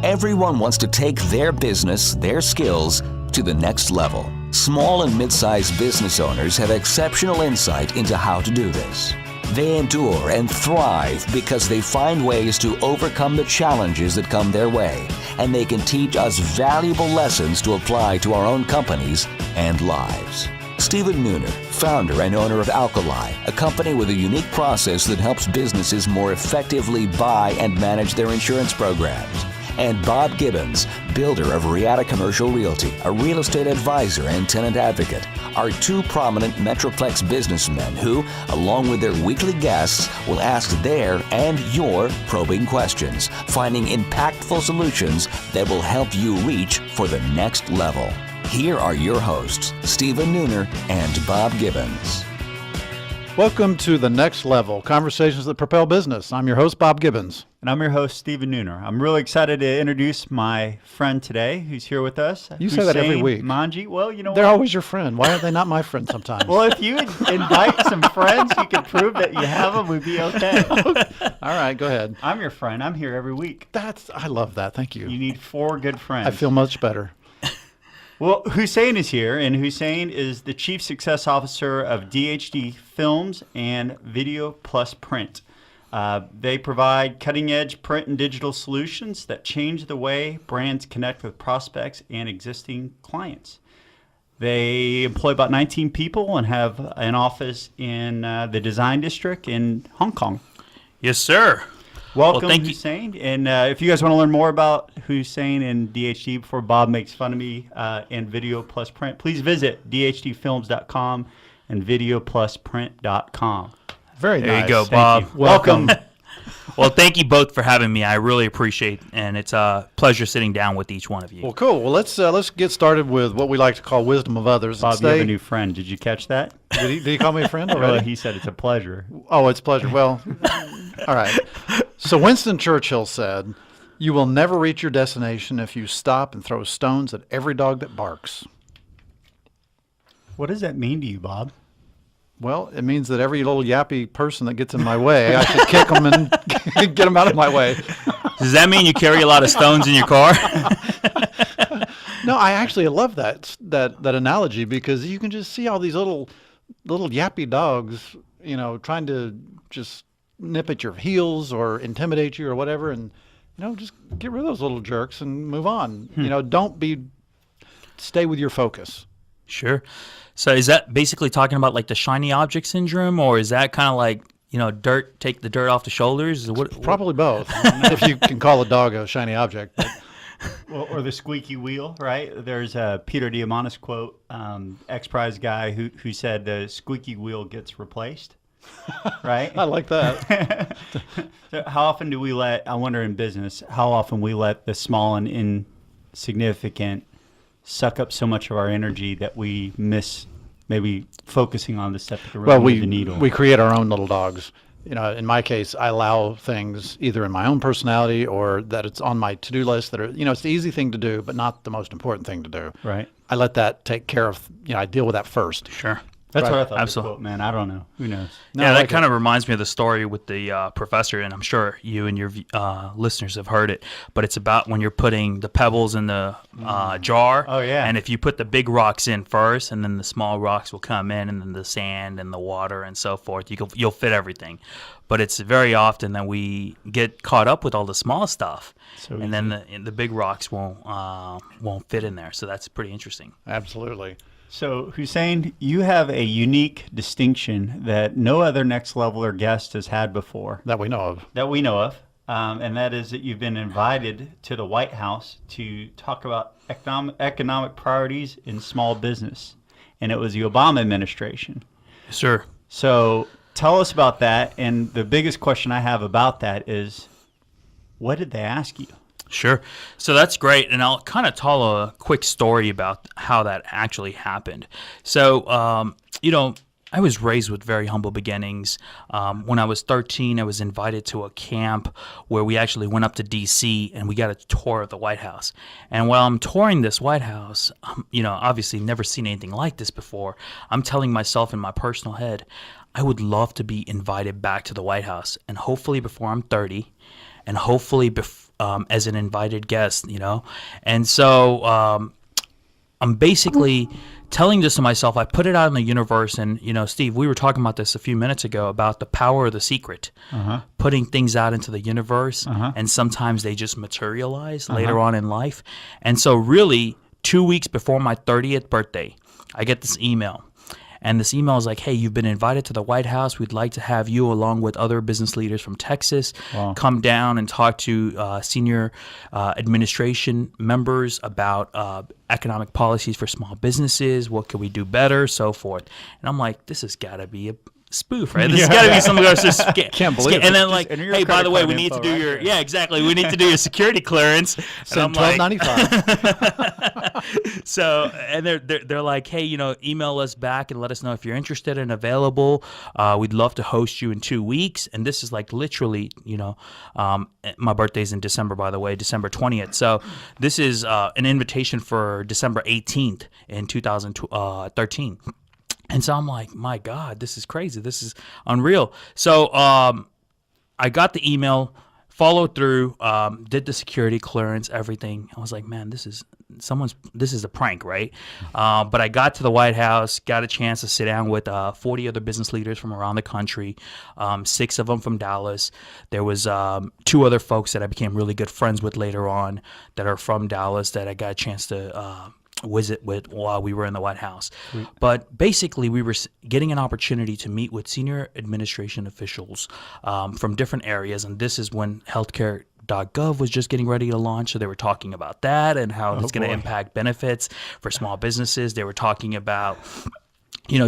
Everyone wants to take their business, their skills, to the next level. Small and mid-sized business owners have exceptional insight into how to do this. They endure and thrive because they find ways to overcome the challenges that come their way, and they can teach us valuable lessons to apply to our own companies and lives. Stephen Nooner, founder and owner of Alkali, a company with a unique process that helps businesses more effectively buy and manage their insurance programs. And Bob Gibbons, builder of Riata Commercial Realty, a real estate advisor and tenant advocate, are two prominent Metroplex businessmen who, along with their weekly guests, will ask their and your probing questions, finding impactful solutions that will help you reach for the next level. Here are your hosts, Stephen Nooner and Bob Gibbons. Welcome to The Next Level, Conversations that Propel Business. I'm your host, Bob Gibbons. And I'm your host, Stephen Nooner. I'm really excited to introduce my friend today who's here with us. You say that every week. Manjee. Well, you know They're always your friend. Why are they not my friend sometimes? Well, if you invite some friends, you can prove that you have them, we'd be okay. All right, go ahead. I'm your friend. I'm here every week. I love that. Thank you. You need 4 good friends. I feel much better. Well, Hussain is here, and Hussain is the Chief Success Officer of DHD Films and Video Plus Print. They provide cutting-edge print and digital solutions that change the way brands connect with prospects and existing clients. They employ about 19 people and have an office in the Design District in Hong Kong. Yes, sir. Welcome, Hussain. And if you guys want to learn more about Hussain and DHD before Bob makes fun of me and Video Plus Print, please visit dhdfilms.com and videoplusprint.com. Very nice. There you go, Thank Bob. you. Welcome. Well, thank you both for having me. I really appreciate it, and it's a pleasure sitting down with each one of you. Well, cool. Well, let's get started with what we like to call wisdom of others. Bob, you have a new friend. Did you catch that? Did he call me a friend Well, already? he said it's a pleasure. Oh, it's a pleasure. Well, all right. So Winston Churchill said, "You will never reach your destination if you stop and throw stones at every dog that barks." What does that mean to you, Bob? Well, it means that every little yappy person that gets in my way, I should kick them and get them out of my way. Does that mean you carry a lot of stones in your car? No, I actually love that analogy because you can just see all these little yappy dogs, trying to just nip at your heels or intimidate you or whatever, and just get rid of those little jerks and move on. Stay with your focus. Sure. So is that basically talking about like the shiny object syndrome, or is that kind of like, take the dirt off the shoulders? Probably both, if you can call a dog a shiny object. But. Well, or the squeaky wheel, right? There's a Peter Diamandis quote, ex-Prize guy who said the squeaky wheel gets replaced, right? I like that. So how often do we I wonder in business, how often we let the small and insignificant suck up so much of our energy that we miss maybe focusing on the stuff that can really move the needle. We create our own little dogs. In my case, I allow things either in my own personality or that it's on my to-do list that are, it's the easy thing to do, but not the most important thing to do. Right. I let that take care of, I deal with that first. Sure. That's Right. what I thought. Absolutely. The quote, man. I don't know. Who knows? No, yeah, I that like kind it. of reminds me of the story with the professor, and I'm sure you and your listeners have heard it, but it's about when you're putting the pebbles in the jar. Oh, yeah. And if you put the big rocks in first, and then the small rocks will come in, and then the sand and the water and so forth, you'll fit everything. But it's very often that we get caught up with all the small stuff, and then the big rocks won't fit in there. So that's pretty interesting. Absolutely. So, Hussain, you have a unique distinction that no other Next Leveler guest has had before. That we know of. And that is that you've been invited to the White House to talk about economic priorities in small business. And it was the Obama administration. Sure. So, tell us about that. And the biggest question I have about that is, what did they ask you? Sure. So that's great. And I'll kind of tell a quick story about how that actually happened. So, I was raised with very humble beginnings. When I was 13, I was invited to a camp where we actually went up to D.C. and we got a tour of the White House. And while I'm touring this White House, obviously never seen anything like this before, I'm telling myself in my personal head, I would love to be invited back to the White House. And hopefully before I'm 30, and hopefully as an invited guest, and so I'm basically telling this to myself. I put it out in the universe, and Steve, we were talking about this a few minutes ago about the power of the secret, putting things out into the universe, and sometimes they just materialize later on in life. And so, really, 2 weeks before my 30th birthday, I get this email. And this email is like, hey, you've been invited to the White House. We'd like to have you, along with other business leaders from Texas, come down and talk to senior administration members about economic policies for small businesses. What can we do better? So forth. And I'm like, this has got to be a spoof, right? This has got to be something that's just Can't believe it. And then like, enter your hey, by the credit way, card we need to info do right your there. exactly. We need to do your security clearance. And Send I'm like, $12.95. so, and they're like, hey, email us back and let us know if you're interested and available. We'd love to host you in 2 weeks. And this is like literally, my birthday's in December, by the way, December 20th. So this is an invitation for December 18th in 2013. And so I'm like, my God, this is crazy. This is unreal. So I got the email, followed through, did the security clearance, everything. I was like, man, this is a prank, right? But I got to the White House, got a chance to sit down with 40 other business leaders from around the country, 6 of them from Dallas. There was 2 other folks that I became really good friends with later on that are from Dallas that I got a chance to visit with while we were in the White House. But basically, we were getting an opportunity to meet with senior administration officials from different areas, and this is when healthcare.gov was just getting ready to launch, so they were talking about that and how it's going to impact benefits for small businesses. They were talking about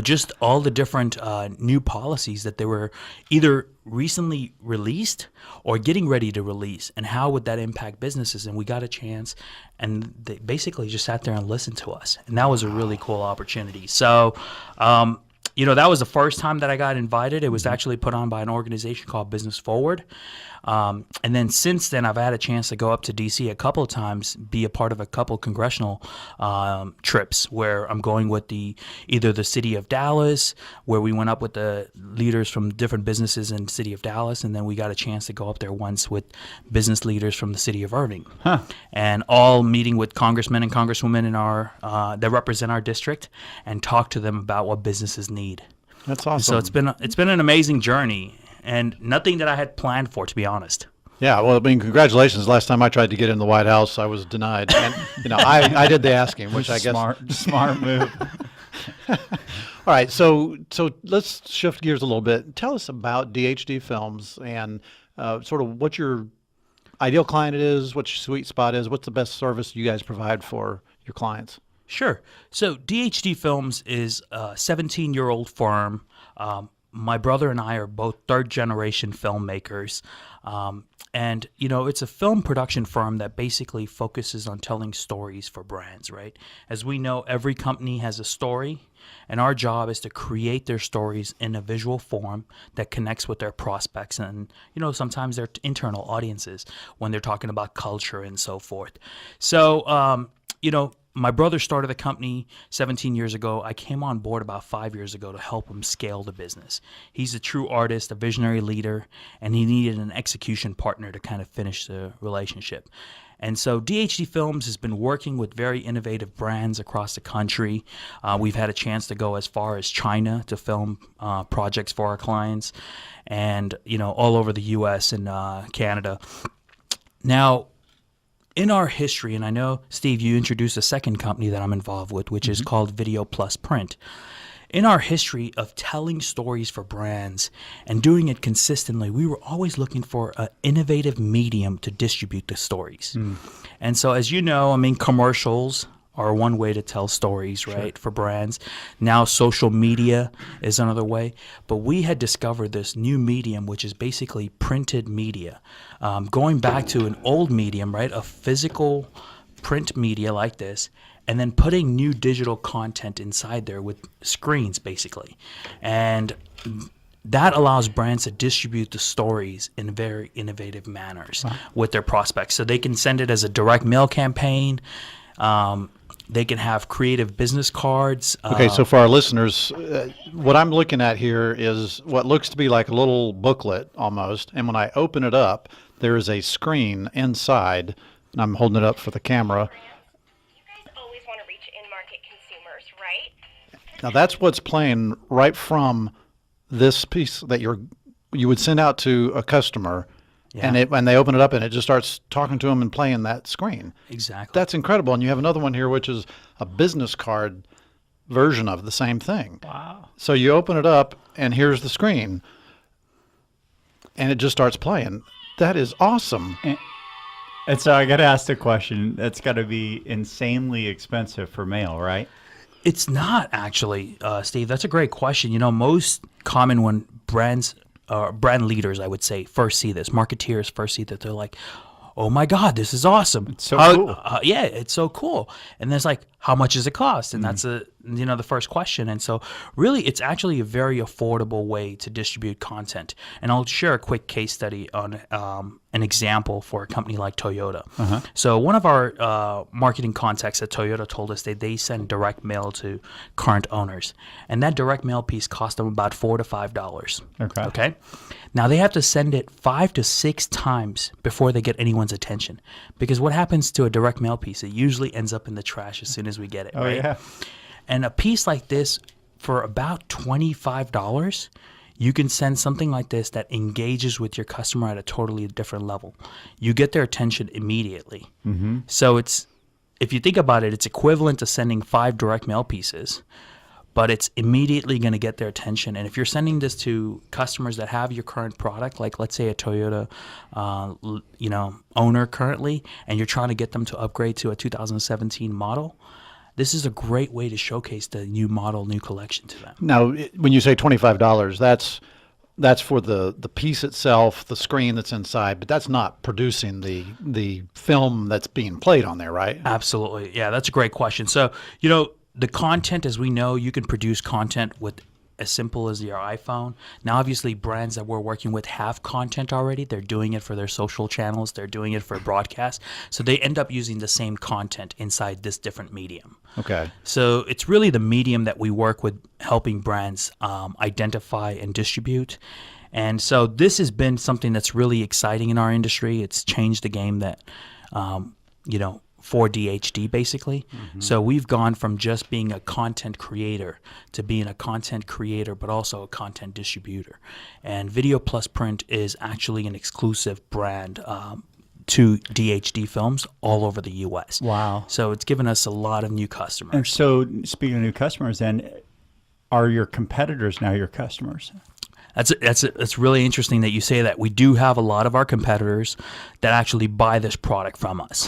just all the different new policies that they were either recently released or getting ready to release, and how would that impact businesses. And we got a chance, and they basically just sat there and listened to us, and that was a really cool opportunity. So that was the first time that I got invited. It was actually put on by an organization called Business Forward. And then since then, I've had a chance to go up to D.C. a couple of times, be a part of a couple congressional trips where I'm going with either the city of Dallas, where we went up with the leaders from different businesses in the city of Dallas, and then we got a chance to go up there once with business leaders from the city of Irving, and all meeting with congressmen and congresswomen in our that represent our district and talk to them about what businesses need. That's awesome. So it's been an amazing journey, and nothing that I had planned for, to be honest. Yeah, well, I mean, congratulations. Last time I tried to get in the White House, I was denied. And, I did the asking, which I guess. Smart move. All right, so let's shift gears a little bit. Tell us about DHD Films and sort of what your ideal client is, what your sweet spot is, what's the best service you guys provide for your clients. Sure. So DHD Films is a 17-year-old firm. My brother and I are both third-generation filmmakers. And, it's a film production firm that basically focuses on telling stories for brands, right? As we know, every company has a story, and our job is to create their stories in a visual form that connects with their prospects and, sometimes their internal audiences when they're talking about culture and so forth. So, my brother started the company 17 years ago. I came on board about 5 years ago to help him scale the business. He's a true artist, a visionary leader, and he needed an execution partner to kind of finish the relationship. And so DHD Films has been working with very innovative brands across the country. We've had a chance to go as far as China to film projects for our clients, and all over the U.S. and Canada. Now, in our history, and I know, Steve, you introduced a second company that I'm involved with, which is called Video Plus Print. In our history of telling stories for brands and doing it consistently, we were always looking for an innovative medium to distribute the stories. And so, as you know, commercials are one way to tell stories, right, for brands. Now social media is another way. But we had discovered this new medium, which is basically printed media. Going back to an old medium, right, a physical print media like this, and then putting new digital content inside there with screens, basically. And that allows brands to distribute the stories in very innovative manners with their prospects. So they can send it as a direct mail campaign, They can have creative business cards. Okay, so for our listeners, what I'm looking at here is what looks to be like a little booklet almost. And when I open it up, there is a screen inside, and I'm holding it up for the camera. You guys always want to reach in-market consumers, right? Now that's what's playing right from this piece that you would send out to a customer, and they open it up and it just starts talking to them and playing that screen. Exactly. That's incredible. And you have another one here, which is a business card version of the same thing. Wow. So you open it up and here's the screen, and it just starts playing. That is awesome. And so I got to ask the question. That's got to be insanely expensive for mail, right? It's not actually, Steve. That's a great question. Most common when brand leaders, I would say, first see this, marketeers first see that, they're like, oh my God, this is awesome. It's so cool. Yeah, it's so cool. And then it's like, how much does it cost? And that's the first question. And so really, it's actually a very affordable way to distribute content. And I'll share a quick case study on an example for a company like Toyota. So one of our marketing contacts at Toyota told us that they send direct mail to current owners. And that direct mail piece cost them about $4 to $5. Okay. Now they have to send it 5 to 6 times before they get anyone's attention. Because what happens to a direct mail piece? It usually ends up in the trash as soon as we get it, right? Yeah. And a piece like this, for about $25, you can send something like this that engages with your customer at a totally different level. You get their attention immediately. So if you think about it, it's equivalent to sending 5 direct mail pieces, but it's immediately going to get their attention. And if you're sending this to customers that have your current product, like let's say a Toyota, owner currently, and you're trying to get them to upgrade to a 2017 model, this is a great way to showcase the new model, new collection to them. Now, when you say $25, that's for the piece itself, the screen that's inside, but that's not producing the film that's being played on there, right? Absolutely. Yeah, that's a great question. So, the content, as we know, you can produce content with as simple as your iPhone. Now, obviously, brands that we're working with have content already. They're doing it for their social channels. They're doing it for broadcast. So they end up using the same content inside this different medium. Okay. So it's really the medium that we work with, helping brands identify and distribute. And so this has been something that's really exciting in our industry. It's changed the game that, for DHD, basically. So we've gone from just being a content creator to being a content creator, but also a content distributor. And Video Plus Print is actually an exclusive brand to DHD Films all over the U.S. Wow. So it's given us a lot of new customers. And so speaking of new customers, then, are your competitors now your customers? It's really interesting that you say that. We do have a lot of our competitors that actually buy this product from us,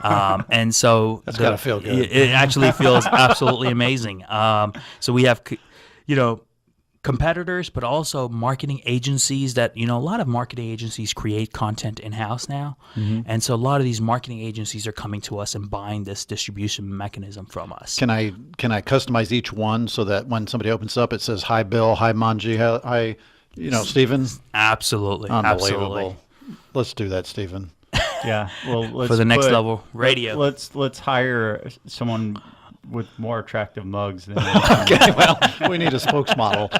and so That's gotta feel good. It actually feels absolutely amazing. So we have, competitors, but also marketing agencies that, a lot of marketing agencies create content in-house now, and so a lot of these marketing agencies are coming to us and buying this distribution mechanism from us. Can I customize each one so that when somebody opens up, it says, "Hi, Bill. Hi, Manjee. Hi, Stephen." Absolutely. Unbelievable. Absolutely. Let's do that, Stephen. Yeah. Well, let's For the next level radio. Let's hire someone with more attractive mugs than Okay. Well, we need a spokesmodel.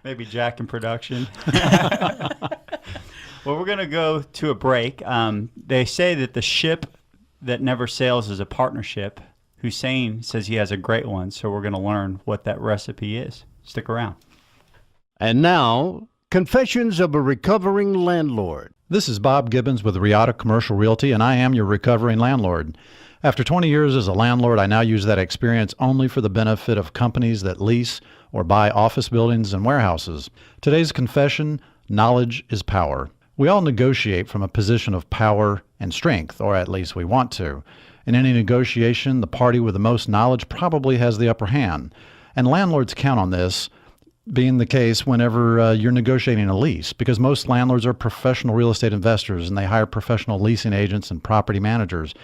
maybe Jack in production. Well, we're going to go to a break. They say that the ship that never sails is a partnership. Hussain says he has a great one, so we're going to learn what that recipe is. Stick around. And now, Confessions of a Recovering Landlord. This is Bob Gibbons with Riata Commercial Realty, and I am your recovering landlord. After 20 years as a landlord, I now use that experience only for the benefit of companies that lease or buy office buildings and warehouses. Today's confession: knowledge is power. We all negotiate from a position of power and strength, or at least we want to. In any negotiation, the party with the most knowledge probably has the upper hand, and landlords count on this being the case whenever you're negotiating a lease, because most landlords are professional real estate investors and they hire professional leasing agents and property managers.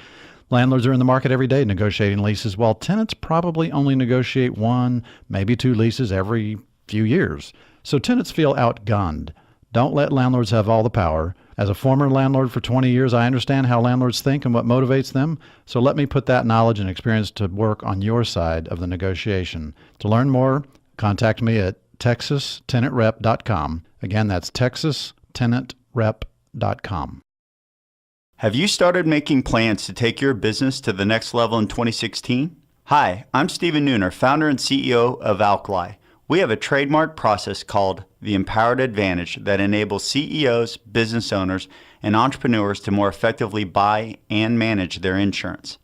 Landlords are in the market every day negotiating leases, while tenants probably only negotiate 1, maybe 2 leases every few years. So tenants feel outgunned. Don't let landlords have all the power. As a former landlord for 20 years, I understand how landlords think and what motivates them. So let me put that knowledge and experience to work on your side of the negotiation. To learn more, contact me at texastenantrep.com. Again, that's texastenantrep.com. Have you started making plans to take your business to the next level in 2016? Hi, I'm Stephen Nooner, founder and CEO of Alkali. We have a trademark process called the Empowered Advantage that enables CEOs, business owners, and entrepreneurs to more effectively buy and manage their insurance.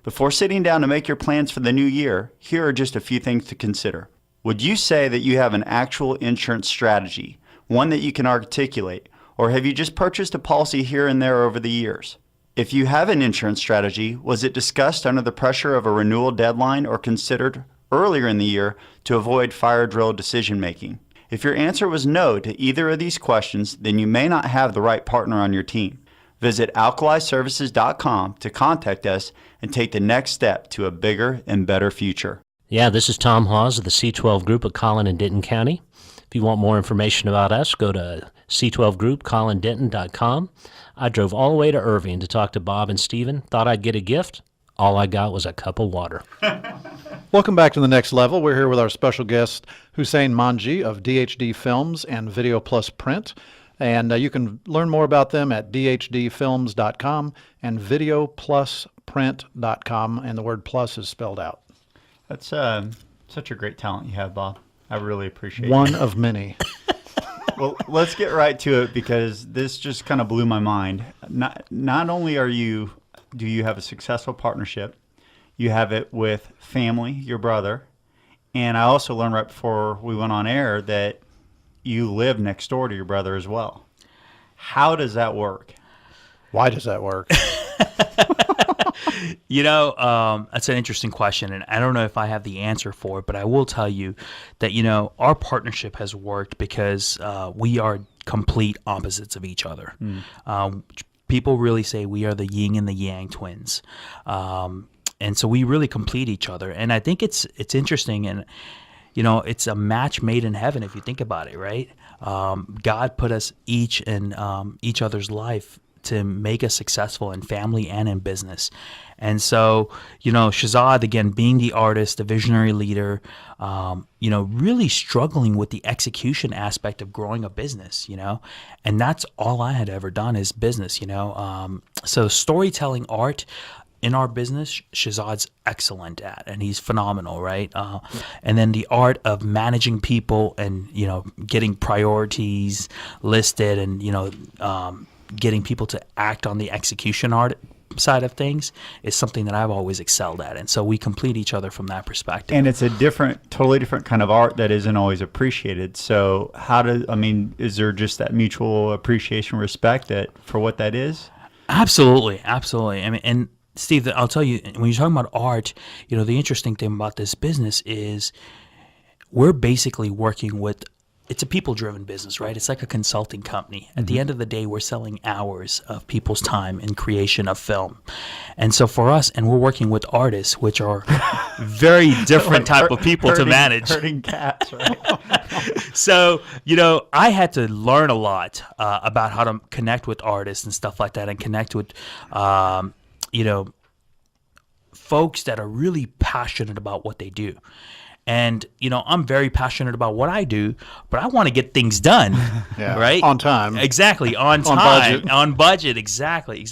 Before sitting down to make your plans for the new year, here are just a few things to consider. Would you say that you have an actual insurance strategy, one that you can articulate, or have you just purchased a policy here and there over the years? If you have an insurance strategy, was it discussed under the pressure of a renewal deadline or considered earlier in the year to avoid fire drill decision making? If your answer was no to either of these questions, then you may not have the right partner on your team. Visit alkaliservices.com to contact us and take the next step to a bigger and better future. Yeah, this is Tom Hawes of the C12 Group of Collin and Denton County. If you want more information about us, go to c12groupcollindenton.com. I drove all the way to Irving to talk to Bob and Steven. Thought I'd get a gift. All I got was a cup of water. Welcome back to The Next Level. We're here with our special guest, Hussain Manjee of DHD Films and Video Plus Print. And you can learn more about them at dhdfilms.com and videoplusprint.com, and the word plus is spelled out. That's such a great talent you have, Bob. I really appreciate it. One of many. Well, let's get right to it because this just kind of blew my mind. Not only do you have a successful partnership, you have it with family, your brother, and I also learned right before we went on air that you live next door to your brother as well. How does that work? Why does that work? That's an interesting question, and I don't know if I have the answer for it, but I will tell you that, our partnership has worked because we are complete opposites of each other. People really say we are the yin and the yang twins. And so we really complete each other. And I think it's interesting, and, it's a match made in heaven if you think about it, right? God put us each in each other's life to make us successful in family and in business. And so, Shahzad, again, being the artist, the visionary leader, really struggling with the execution aspect of growing a business, and that's all I had ever done is business, so storytelling art in our business, Shahzad's excellent at, and he's phenomenal, right? And then the art of managing people and, getting priorities listed and, getting people to act on the execution art side of things is something that I've always excelled at. And so we complete each other from that perspective. And it's a totally different kind of art that isn't always appreciated. So is there just that mutual appreciation, respect for what that is? Absolutely. And Steve, I'll tell you, when you're talking about art, the interesting thing about this business is we're basically working with, it's a people-driven business, right? It's like a consulting company. At the end of the day, we're selling hours of people's time in creation of film. And so for us, and we're working with artists, which are very different type of people to manage. Herding cats, right? So, I had to learn a lot about how to connect with artists and stuff like that, and connect with folks that are really passionate about what they do. And, I'm very passionate about what I do, but I want to get things done, right? On time. Exactly. On time. budget. On budget. Exactly.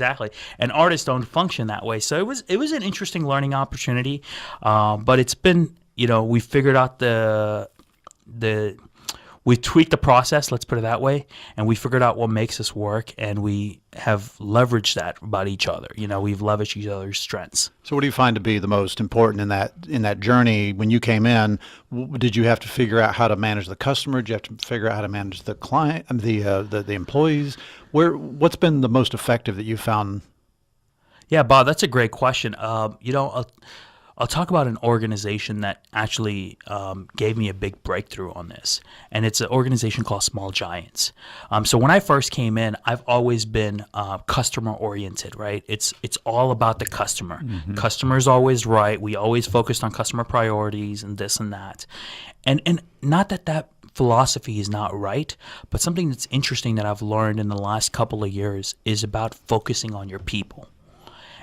And artists don't function that way. So it was an interesting learning opportunity. But it's been, we figured out we tweaked the process, let's put it that way, and we figured out what makes us work, and we have leveraged that about each other. We've leveraged each other's strengths. So what do you find to be the most important in that journey? When you came in, did you have to figure out how to manage the customer? Did you have to figure out how to manage the client, the employees? What's been the most effective that you found? Yeah, Bob, that's a great question. I'll talk about an organization that actually gave me a big breakthrough on this, and it's an organization called Small Giants. So when I first came in, I've always been customer oriented, right? It's all about the customer. Customer's always right. We always focused on customer priorities and this and that, and not that philosophy is not right, but something that's interesting that I've learned in the last couple of years is about focusing on your people.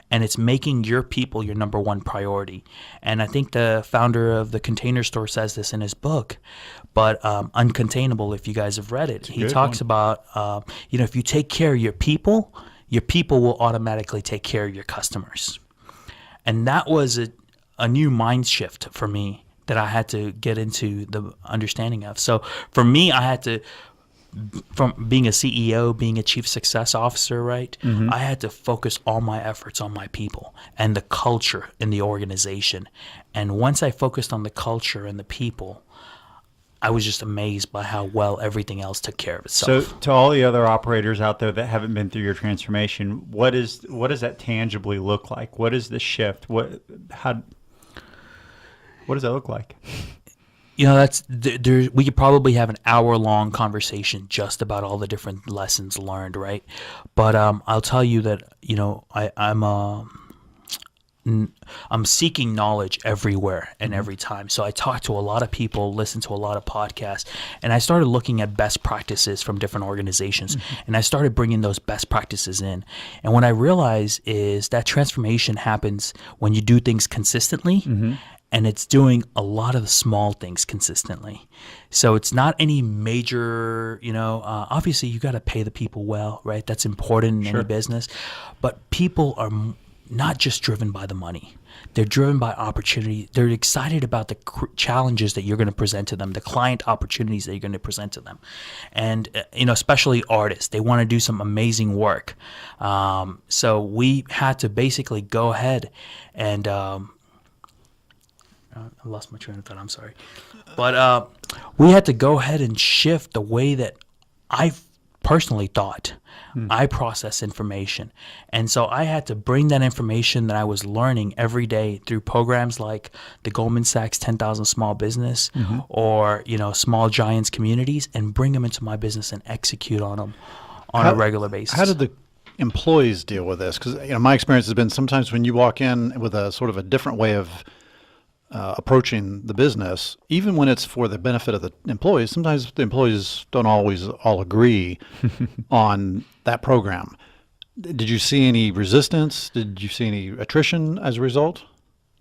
And it's making your people your number one priority. And I think the founder of the Container Store says this in his book, but Uncontainable, if you guys have read it, he talks about, if you take care of your people will automatically take care of your customers. And that was a new mind shift for me that I had to get into the understanding of. So for me, I had to, from being a CEO, being a chief success officer, right? Mm-hmm. I had to focus all my efforts on my people and the culture in the organization. And once I focused on the culture and the people, I was just amazed by how well everything else took care of itself. So to all the other operators out there that haven't been through your transformation, what does that tangibly look like? What is the shift? What does that look like? We could probably have an hour-long conversation just about all the different lessons learned, right? But I'll tell you that I'm seeking knowledge everywhere and every time. So I talk to a lot of people, listen to a lot of podcasts, and I started looking at best practices from different organizations, and I started bringing those best practices in. And what I realize is that transformation happens when you do things consistently. And it's doing a lot of the small things consistently. So it's not any major, obviously you got to pay the people well, right? That's important in any business. But people are not just driven by the money. They're driven by opportunity. They're excited about the challenges that you're going to present to them, the client opportunities that you're going to present to them. And, especially artists, they want to do some amazing work. So we had to basically go ahead and I lost my train of thought. I'm sorry. But we had to go ahead and shift the way that I personally thought. I process information. And so I had to bring that information that I was learning every day through programs like the Goldman Sachs 10,000 Small Business or, Small Giants Communities and bring them into my business and execute on them on a regular basis. How did the employees deal with this? Because, my experience has been sometimes when you walk in with a sort of a different way of approaching the business, even when it's for the benefit of the employees, sometimes the employees don't always all agree on that program. Did you see any resistance? Did you see any attrition as a result?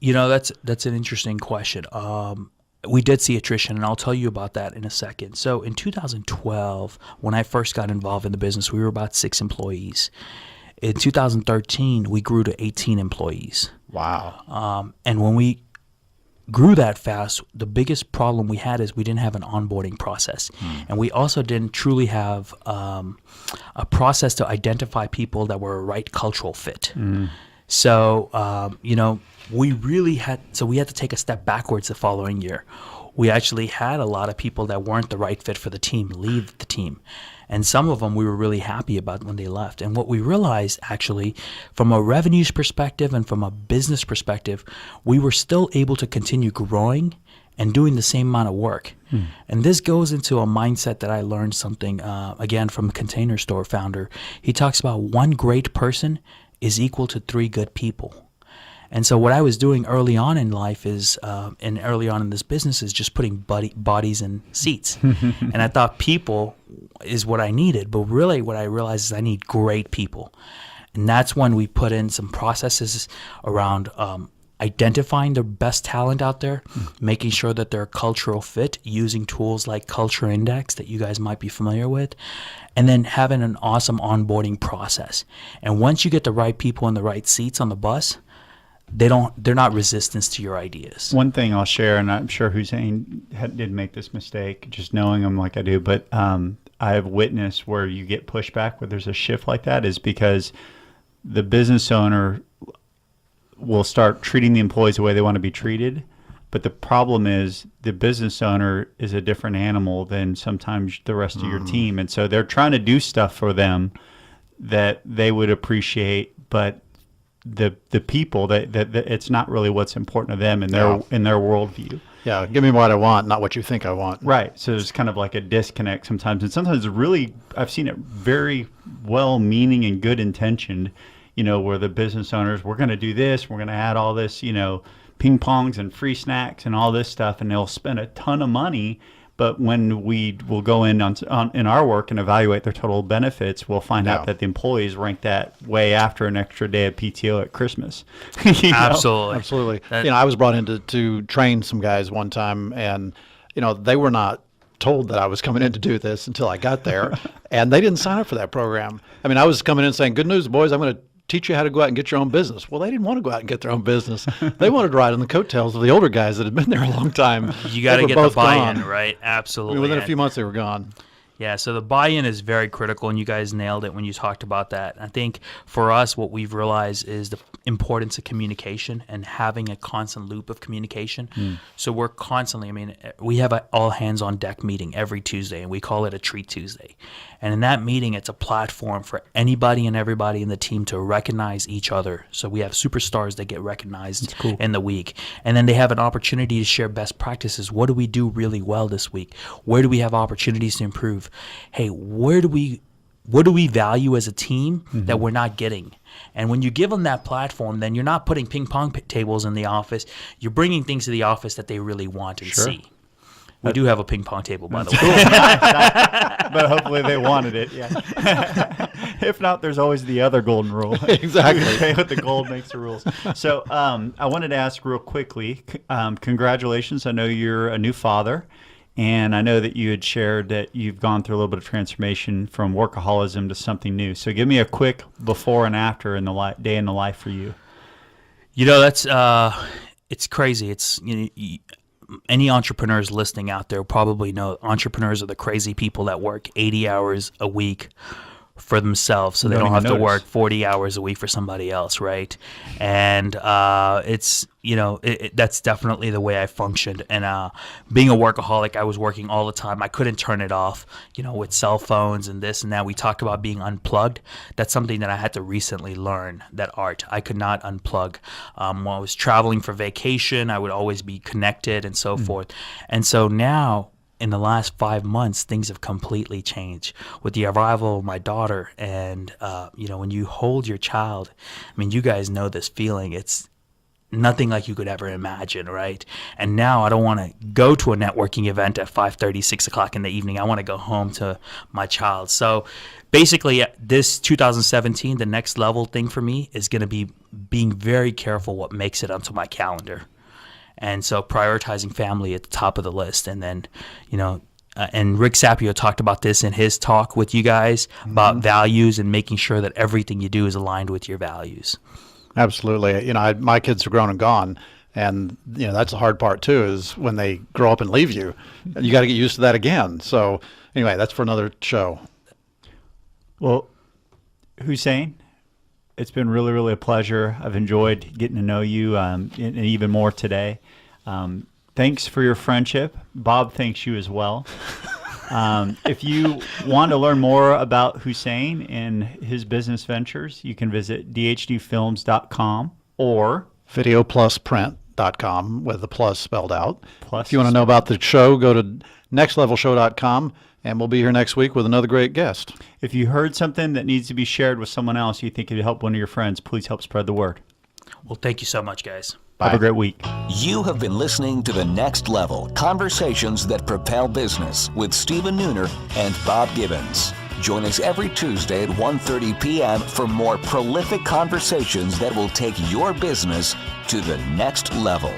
That's an interesting question. We did see attrition, and I'll tell you about that in a second. So in 2012, when I first got involved in the business, we were about 6 employees. In 2013, we grew to 18 employees. Wow. And when we grew that fast, the biggest problem we had is we didn't have an onboarding process. And we also didn't truly have a process to identify people that were a right cultural fit. So, we had to take a step backwards the following year. We actually had a lot of people that weren't the right fit for the team leave the team. And some of them we were really happy about when they left. And what we realized, actually, from a revenues perspective and from a business perspective, we were still able to continue growing and doing the same amount of work. And this goes into a mindset that I learned something, again, from Container Store founder. He talks about 1 great person is equal to 3 good people. And so what I was doing early on in life is, and early on in this business, is just putting bodies in seats. And I thought people is what I needed, but really what I realized is I need great people. And that's when we put in some processes around identifying the best talent out there, making sure that they're a cultural fit, using tools like Culture Index that you guys might be familiar with, and then having an awesome onboarding process. And once you get the right people in the right seats on the bus, they're not resistance to your ideas. One thing I'll share, and I'm sure Hussain did make this mistake, just knowing him like I do, but I have witnessed where you get pushback where there's a shift like that is because the business owner will start treating the employees the way they want to be treated. But the problem is the business owner is a different animal than sometimes the rest of your team. And so they're trying to do stuff for them that they would appreciate, but the people that it's not really what's important to them in their worldview. Yeah, give me what I want, not what you think I want. Right. So there's kind of like a disconnect sometimes, and sometimes really I've seen it very well meaning and good intentioned, where the business owners, we're going to do this, we're going to add all this, ping pongs and free snacks and all this stuff, and they'll spend a ton of money, But when we will go in in our work and evaluate their total benefits, we'll find out that the employees rank that way after an extra day of PTO at Christmas. You know? Absolutely. I was brought in to train some guys one time, and they were not told that I was coming in to do this until I got there, and they didn't sign up for that program. I mean, I was coming in saying, "Good news, boys! I'm going to teach you how to go out and get your own business." Well, they didn't want to go out and get their own business. They wanted to ride on the coattails of the older guys that had been there a long time. You got to get the buy-in, right? I Absolutely. mean, within a few months, they were gone. Yeah, so the buy-in is very critical, and you guys nailed it when you talked about that. I think for us, what we've realized is the importance of communication and having a constant loop of communication. So we're constantly, we have an all-hands-on-deck meeting every Tuesday, and we call it a Treat Tuesday. And in that meeting, it's a platform for anybody and everybody in the team to recognize each other. So we have superstars that get recognized in the week. And then they have an opportunity to share best practices. What do we do really well this week? Where do we have opportunities to improve? Hey, what do we value as a team that we're not getting? And when you give them that platform, then you're not putting ping pong tables in the office. You're bringing things to the office that they really want and see. We do have a ping pong table, by the way. But hopefully they wanted it. Yeah. If not, there's always the other golden rule. Exactly. Pay with the gold makes the rules. So I wanted to ask real quickly, congratulations. I know you're a new father. And I know that you had shared that you've gone through a little bit of transformation from workaholism to something new. So give me a quick before and after in the day in the life for you. That's it's crazy. It's any entrepreneurs listening out there probably know entrepreneurs are the crazy people that work 80 hours a week for themselves, so they don't have to work 40 hours a week for somebody else, right? And it's that's definitely the way I functioned. And being a workaholic, I was working all the time. I couldn't turn it off, with cell phones and this and that. We talked about being unplugged. That's something that I had to recently learn, that art. I could not unplug. When I was traveling for vacation, I would always be connected and so forth. And so now, in the last 5 months, things have completely changed with the arrival of my daughter. And, when you hold your child, you guys know this feeling. It's nothing like you could ever imagine, right? And now I don't want to go to a networking event at 5:30, 6 o'clock in the evening. I want to go home to my child. So basically, this 2017, the next level thing for me is going to be being very careful what makes it onto my calendar. And so prioritizing family at the top of the list. And then, and Rick Sapio talked about this in his talk with you guys about values and making sure that everything you do is aligned with your values. Absolutely. My kids are grown and gone. And, that's the hard part, too, is when they grow up and leave you. You got to get used to that again. So anyway, that's for another show. Well, Hussain, it's been really, really a pleasure. I've enjoyed getting to know you and even more today. Thanks for your friendship. Bob thanks you as well. If you want to learn more about Hussain and his business ventures, you can visit dhdfilms.com or videoplusprint.com with the plus spelled out. If you want to know about the show, go to nextlevelshow.com. And we'll be here next week with another great guest. If you heard something that needs to be shared with someone else you think could help one of your friends, please help spread the word. Well, thank you so much, guys. Bye. Have a great week. You have been listening to The Next Level, Conversations That Propel Business with Stephen Nooner and Bob Gibbons. Join us every Tuesday at 1:30 p.m. for more prolific conversations that will take your business to the next level.